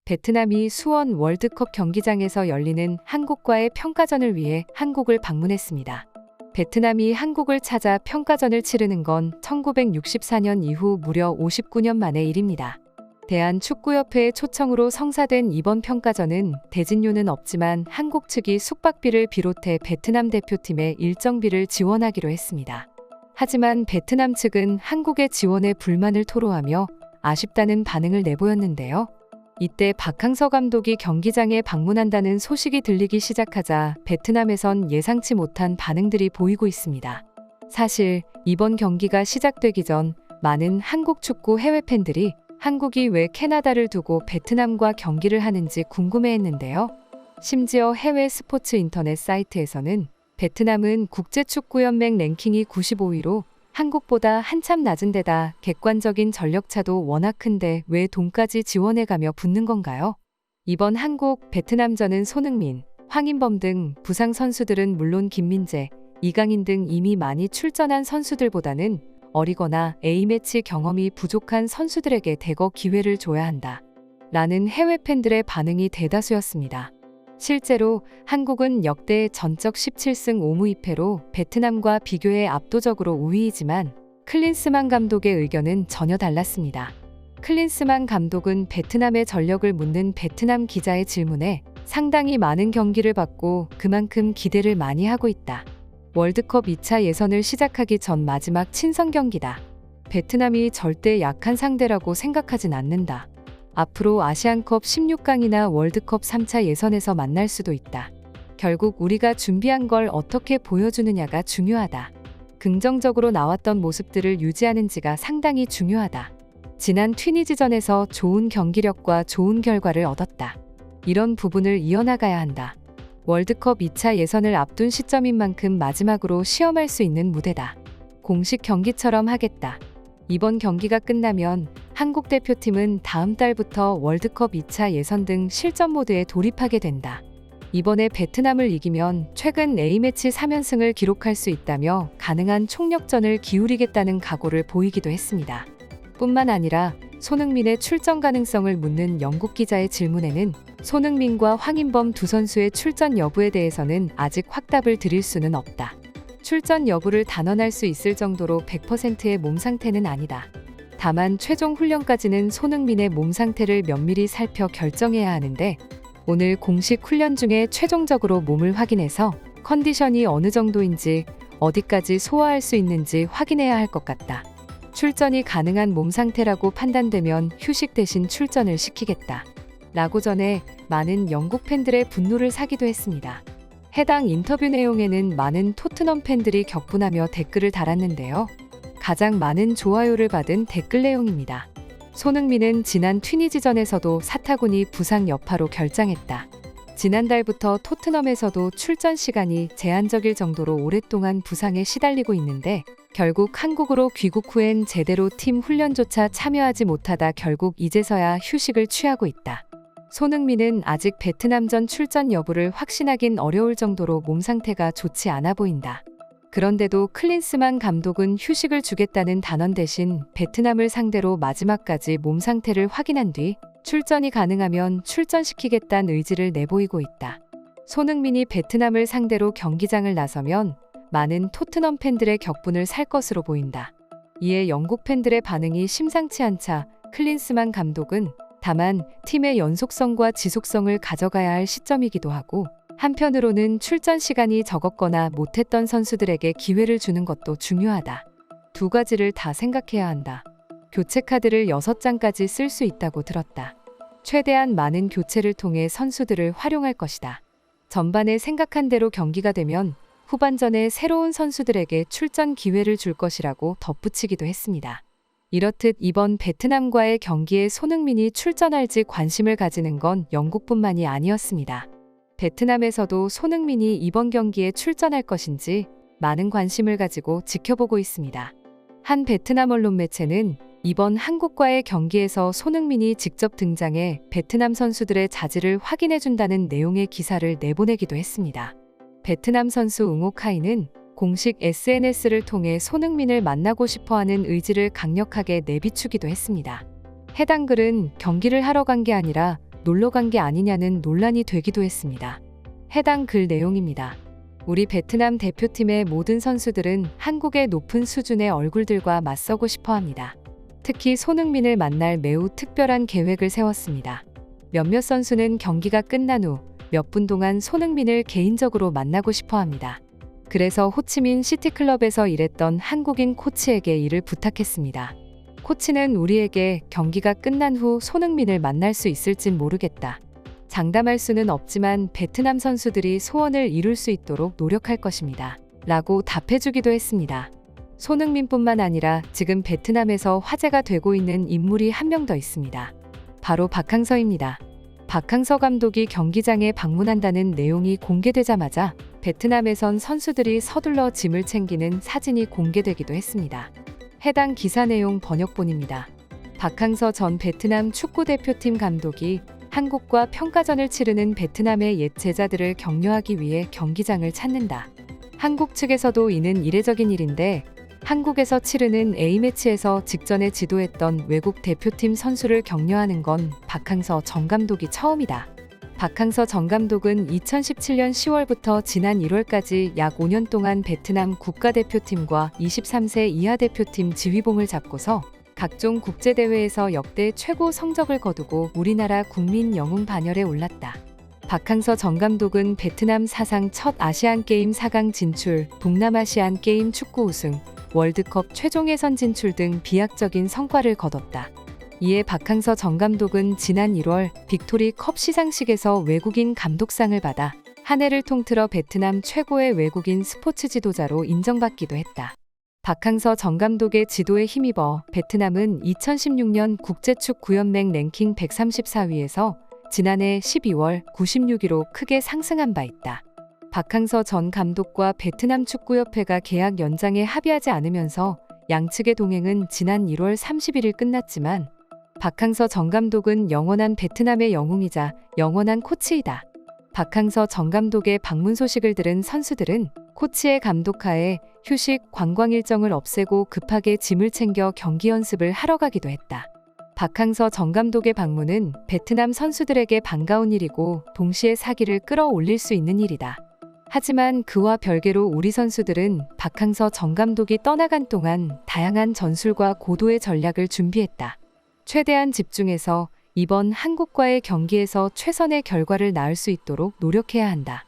베트남이 수원 월드컵 경기장에서 열리는 한국과의 평가전을 위해 한국을 방문했습니다. 베트남이 한국을 찾아 평가전을 치르는 건 1964년 이후 무려 59년 만의 일입니다. 대한축구협회의 초청으로 성사된 이번 평가전은 대진료는 없지만 한국 측이 숙박비를 비롯해 베트남 대표팀의 일정비를 지원하기로 했습니다. 하지만 베트남 측은 한국의 지원에 불만을 토로하며 아쉽다는 반응을 내보였는데요. 이때 박항서 감독이 경기장에 방문한다는 소식이 들리기 시작하자 베트남에선 예상치 못한 반응들이 보이고 있습니다. 사실 이번 경기가 시작되기 전 많은 한국 축구 해외 팬들이 한국이 왜 캐나다를 두고 베트남과 경기를 하는지 궁금해했는데요. 심지어 해외 스포츠 인터넷 사이트에서는 베트남은 국제축구연맹 랭킹이 95위로 한국보다 한참 낮은 데다 객관적인 전력차도 워낙 큰데 왜 돈까지 지원해가며 붙는 건가요? 이번 한국 베트남전은 손흥민, 황인범 등 부상 선수들은 물론 김민재, 이강인 등 이미 많이 출전한 선수들보다는 어리거나 A매치 경험이 부족한 선수들에게 대거 기회를 줘야 한다. 라는 해외 팬들의 반응이 대다수였습니다. 실제로 한국은 역대 전적 17승 5무이패로 베트남과 비교해 압도적으로 우위이지만 클린스만 감독의 의견은 전혀 달랐습니다. 클린스만 감독은 베트남의 전력을 묻는 베트남 기자의 질문에 상당히 많은 경기를 봤고 그만큼 기대를 많이 하고 있다. 월드컵 2차 예선을 시작하기 전 마지막 친선 경기다. 베트남이 절대 약한 상대라고 생각하진 않는다. 앞으로 아시안컵 16강이나 월드컵 3차 예선에서 만날 수도 있다. 결국 우리가 준비한 걸 어떻게 보여주느냐가 중요하다. 긍정적으로 나왔던 모습들을 유지하는지가 상당히 중요하다. 지난 튀니지전에서 좋은 경기력과 좋은 결과를 얻었다. 이런 부분을 이어나가야 한다. 월드컵 2차 예선을 앞둔 시점인 만큼 마지막으로 시험할 수 있는 무대다. 공식 경기처럼 하겠다. 이번 경기가 끝나면 한국 대표팀은 다음 달부터 월드컵 2차 예선 등 실전 모드에 돌입하게 된다. 이번에 베트남을 이기면 최근 A매치 3연승을 기록할 수 있다며 가능한 총력전을 기울이겠다는 각오를 보이기도 했습니다. 뿐만 아니라 손흥민의 출전 가능성을 묻는 영국 기자의 질문에는 손흥민과 황인범 두 선수의 출전 여부에 대해서는 아직 확답을 드릴 수는 없다. 출전 여부를 단언할 수 있을 정도로 100%의 몸 상태는 아니다. 다만 최종 훈련까지는 손흥민의 몸 상태를 면밀히 살펴 결정해야 하는데 오늘 공식 훈련 중에 최종적으로 몸을 확인해서 컨디션이 어느 정도인지 어디까지 소화할 수 있는지 확인해야 할 것 같다. 출전이 가능한 몸 상태라고 판단되면 휴식 대신 출전을 시키겠다. 라고 전해 많은 영국 팬들의 분노를 사기도 했습니다. 해당 인터뷰 내용에는 많은 토트넘 팬들이 격분하며 댓글을 달았는데요. 가장 많은 좋아요를 받은 댓글 내용입니다. 손흥민은 지난 튀니지전에서도 사타구니 부상 여파로 결장했다. 지난달부터 토트넘에서도 출전 시간이 제한적일 정도로 오랫동안 부상에 시달리고 있는데 결국 한국으로 귀국 후엔 제대로 팀 훈련조차 참여하지 못하다 결국 이제서야 휴식을 취하고 있다. 손흥민은 아직 베트남전 출전 여부를 확신하긴 어려울 정도로 몸 상태가 좋지 않아 보인다. 그런데도 클린스만 감독은 휴식을 주겠다는 단언 대신 베트남을 상대로 마지막까지 몸 상태를 확인한 뒤 출전이 가능하면 출전시키겠다는 의지를 내보이고 있다. 손흥민이 베트남을 상대로 경기장을 나서면 많은 토트넘 팬들의 격분을 살 것으로 보인다. 이에 영국 팬들의 반응이 심상치 않자 클린스만 감독은 다만 팀의 연속성과 지속성을 가져가야 할 시점이기도 하고 한편으로는 출전 시간이 적었거나 못했던 선수들에게 기회를 주는 것도 중요하다. 두 가지를 다 생각해야 한다. 교체 카드를 6장까지 쓸 수 있다고 들었다. 최대한 많은 교체를 통해 선수들을 활용할 것이다. 전반에 생각한 대로 경기가 되면 후반전에 새로운 선수들에게 출전 기회를 줄 것이라고 덧붙이기도 했습니다. 이렇듯 이번 베트남과의 경기에 손흥민이 출전할지 관심을 가지는 건 영국뿐만이 아니었습니다. 베트남에서도 손흥민이 이번 경기에 출전할 것인지 많은 관심을 가지고 지켜보고 있습니다. 한 베트남 언론 매체는 이번 한국과의 경기에서 손흥민이 직접 등장해 베트남 선수들의 자질을 확인해준다는 내용의 기사를 내보내기도 했습니다. 베트남 선수 응오카이는 공식 SNS를 통해 손흥민을 만나고 싶어하는 의지를 강력하게 내비추기도 했습니다. 해당 글은 경기를 하러 간 게 아니라 놀러 간 게 아니냐는 논란이 되기도 했습니다. 해당 글 내용입니다. 우리 베트남 대표팀의 모든 선수들은 한국의 높은 수준의 얼굴들과 맞서고 싶어 합니다. 특히 손흥민을 만날 매우 특별한 계획을 세웠습니다. 몇몇 선수는 경기가 끝난 후 몇 분 동안 손흥민을 개인적으로 만나고 싶어 합니다. 그래서 호치민 시티클럽에서 일했던 한국인 코치에게 이를 부탁했습니다. 코치는 우리에게 경기가 끝난 후 손흥민을 만날 수 있을진 모르겠다. 장담할 수는 없지만 베트남 선수들이 소원을 이룰 수 있도록 노력할 것입니다. 라고 답해주기도 했습니다. 손흥민뿐만 아니라 지금 베트남에서 화제가 되고 있는 인물이 한 명 더 있습니다. 바로 박항서입니다. 박항서 감독이 경기장에 방문한다는 내용이 공개되자마자 베트남에선 선수들이 서둘러 짐을 챙기는 사진이 공개되기도 했습니다. 해당 기사 내용 번역본입니다. 박항서 전 베트남 축구대표팀 감독이 한국과 평가전을 치르는 베트남의 옛 제자들을 격려하기 위해 경기장을 찾는다. 한국 측에서도 이는 이례적인 일인데 한국에서 치르는 A매치에서 직전에 지도했던 외국 대표팀 선수를 격려하는 건 박항서 전 감독이 처음이다. 박항서 전 감독은 2017년 10월부터 지난 1월까지 약 5년 동안 베트남 국가대표팀과 23세 이하 대표팀 지휘봉을 잡고서 각종 국제대회에서 역대 최고 성적을 거두고 우리나라 국민 영웅 반열에 올랐다. 박항서 전 감독은 베트남 사상 첫 아시안게임 4강 진출, 동남아시안 게임 축구 우승, 월드컵 최종 예선 진출 등 비약적인 성과를 거뒀다. 이에 박항서 전 감독은 지난 1월 빅토리 컵 시상식에서 외국인 감독상을 받아 한 해를 통틀어 베트남 최고의 외국인 스포츠 지도자로 인정받기도 했다. 박항서 전 감독의 지도에 힘입어 베트남은 2016년 국제축구연맹 랭킹 134위에서 지난해 12월 96위로 크게 상승한 바 있다. 박항서 전 감독과 베트남 축구협회가 계약 연장에 합의하지 않으면서 양측의 동행은 지난 1월 31일 끝났지만 박항서 전 감독은 영원한 베트남의 영웅이자 영원한 코치이다. 박항서 전 감독의 방문 소식을 들은 선수들은 코치의 감독하에 휴식, 관광 일정을 없애고 급하게 짐을 챙겨 경기 연습을 하러 가기도 했다. 박항서 전 감독의 방문은 베트남 선수들에게 반가운 일이고 동시에 사기를 끌어올릴 수 있는 일이다. 하지만 그와 별개로 우리 선수들은 박항서 전 감독이 떠나간 동안 다양한 전술과 고도의 전략을 준비했다. 최대한 집중해서 이번 한국과의 경기에서 최선의 결과를 낳을 수 있도록 노력해야 한다.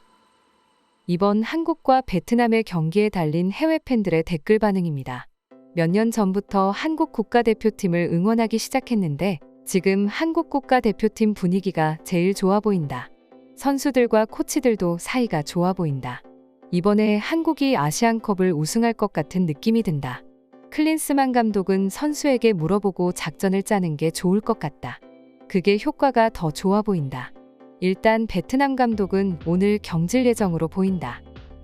이번 한국과 베트남의 경기에 달린 해외 팬들의 댓글 반응입니다. 몇 년 전부터 한국 국가대표팀을 응원하기 시작했는데 지금 한국 국가대표팀 분위기가 제일 좋아 보인다. 선수들과 코치들도 사이가 좋아 보인다. 이번에 한국이 아시안컵을 우승할 것 같은 느낌이 든다. 클린스만 감독은 선수에게 물어보고 작전을 짜는 게 좋을 것 같다. 그게 효과가 더 좋아 보인다. 일단 베트남 감독은 오늘 경질 예정으로 보인다.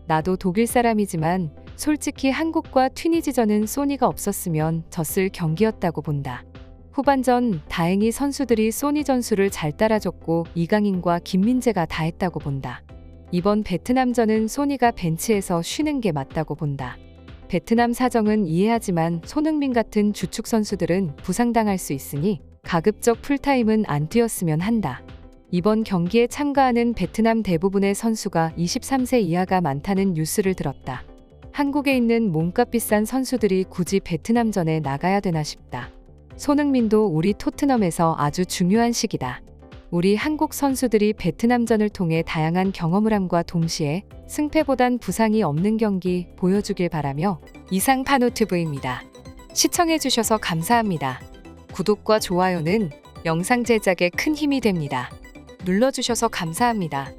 나도 독일 사람이지만 솔직히 한국과 튀니지전은 소니가 없었으면 졌을 경기였다고 본다. 후반전 다행히 선수들이 소니 전술을 잘 따라줬고 이강인과 김민재가 다 했다고 본다. 이번 베트남전은 소니가 벤치에서 쉬는 게 맞다고 본다. 베트남 사정은 이해하지만 손흥민 같은 주축 선수들은 부상당할 수 있으니 가급적 풀타임은 안 뛰었으면 한다. 이번 경기에 참가하는 베트남 대부분의 선수가 23세 이하가 많다는 뉴스를 들었다. 한국에 있는 몸값 비싼 선수들이 굳이 베트남전에 나가야 되나 싶다. 손흥민도 우리 토트넘에서 아주 중요한 시기다. 우리 한국 선수들이 베트남전을 통해 다양한 경험을 함과 동시에 승패보단 부상이 없는 경기 보여주길 바라며 이상 파노TV입니다. 시청해주셔서 감사합니다. 구독과 좋아요는 영상 제작에 큰 힘이 됩니다. 눌러주셔서 감사합니다.